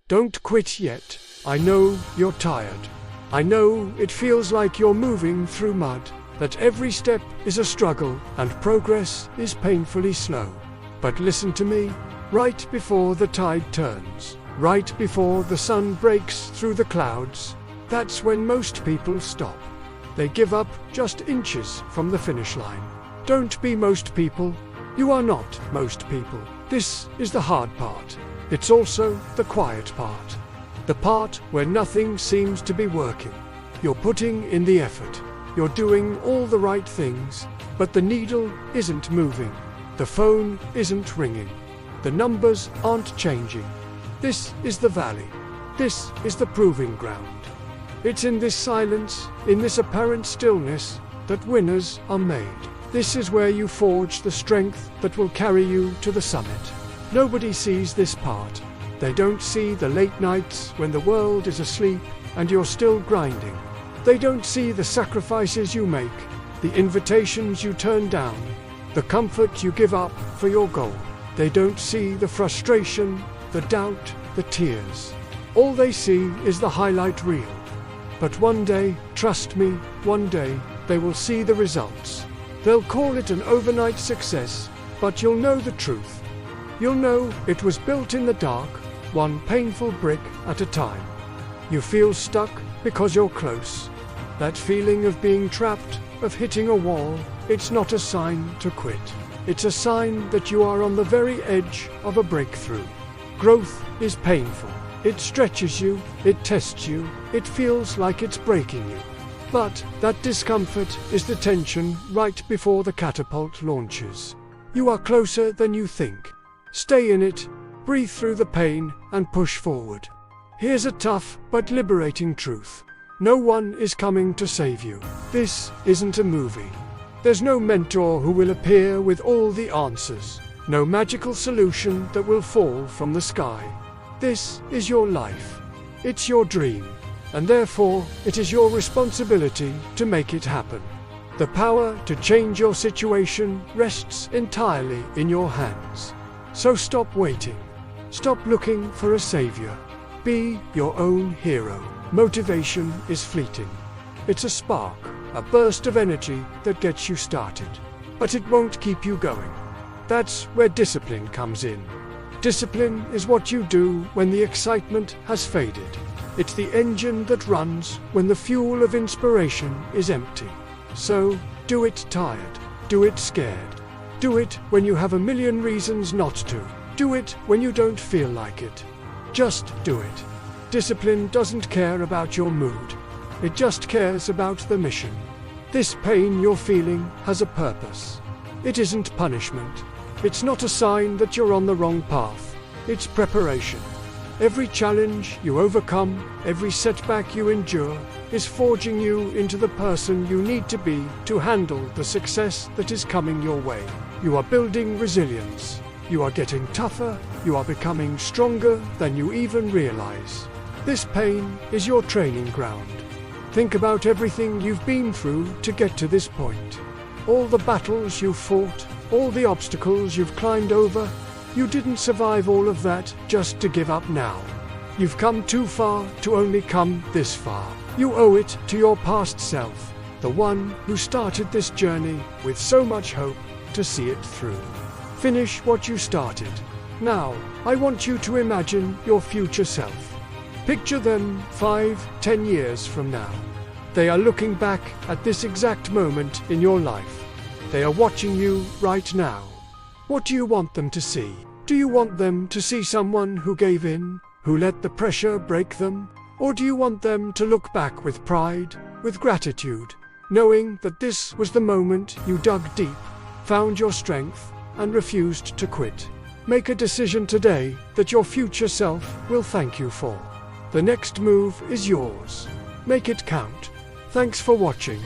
Don't quit yet. I know you're tired. I know it feels like you're moving through mud, that every step is a struggle and progress is painfully slow. But listen to me, right before the tide turns, right before the sun breaks through the clouds, that's when most people stop. They give up just inches from the finish line. Don't be most people. You are not most people. This is the hard part. It's also the quiet part. The part where nothing seems to be working. You're putting in the effort. You're doing all the right things, but the needle isn't moving. The phone isn't ringing. The numbers aren't changing. This is the valley. This is the proving ground. It's in this silence, in this apparent stillness, that winners are made. This is where you forge the strength that will carry you to the summit. Nobody sees this part. They don't see the late nights when the world is asleep and you're still grinding. They don't see the sacrifices you make, the invitations you turn down, the comfort you give up for your goal. They don't see the frustration, the doubt, the tears. All they see is the highlight reel. But one day, trust me, one day, they will see the results. They'll call it an overnight success, but you'll know the truth. You'll know it was built in the dark, one painful brick at a time. You feel stuck because you're close. That feeling of being trapped, of hitting a wall, it's not a sign to quit. It's a sign that you are on the very edge of a breakthrough. Growth is painful. It stretches you, it tests you, it feels like it's breaking you. But that discomfort is the tension right before the catapult launches. You are closer than you think. Stay in it, breathe through the pain, and push forward. Here's a tough but liberating truth. No one is coming to save you. This isn't a movie. There's no mentor who will appear with all the answers. No magical solution that will fall from the sky. This is your life. It's your dream. And therefore, it is your responsibility to make it happen. The power to change your situation rests entirely in your hands. So stop waiting. Stop looking for a savior. Be your own hero. Motivation is fleeting. It's a spark, a burst of energy that gets you started. But it won't keep you going. That's where discipline comes in. Discipline is what you do when the excitement has faded. It's the engine that runs when the fuel of inspiration is empty. So, do it tired. Do it scared. Do it when you have a million reasons not to. Do it when you don't feel like it. Just do it. Discipline doesn't care about your mood. It just cares about the mission. This pain you're feeling has a purpose. It isn't punishment. It's not a sign that you're on the wrong path. It's preparation. Every challenge you overcome, every setback you endure, is forging you into the person you need to be to handle the success that is coming your way. You are building resilience. You are getting tougher. You are becoming stronger than you even realize. This pain is your training ground. Think about everything you've been through to get to this point. All the battles you've fought, all the obstacles you've climbed over. You didn't survive all of that just to give up now. You've come too far to only come this far. You owe it to your past self, the one who started this journey with so much hope to see it through. Finish what you started. Now, I want you to imagine your future self. Picture them 5-10 years from now. They are looking back at this exact moment in your life. They are watching you right now. What do you want them to see? Do you want them to see someone who gave in, who let the pressure break them? Or do you want them to look back with pride, with gratitude, knowing that this was the moment you dug deep, found your strength, and refused to quit? Make a decision today that your future self will thank you for. The next move is yours. Make it count. Thanks for watching.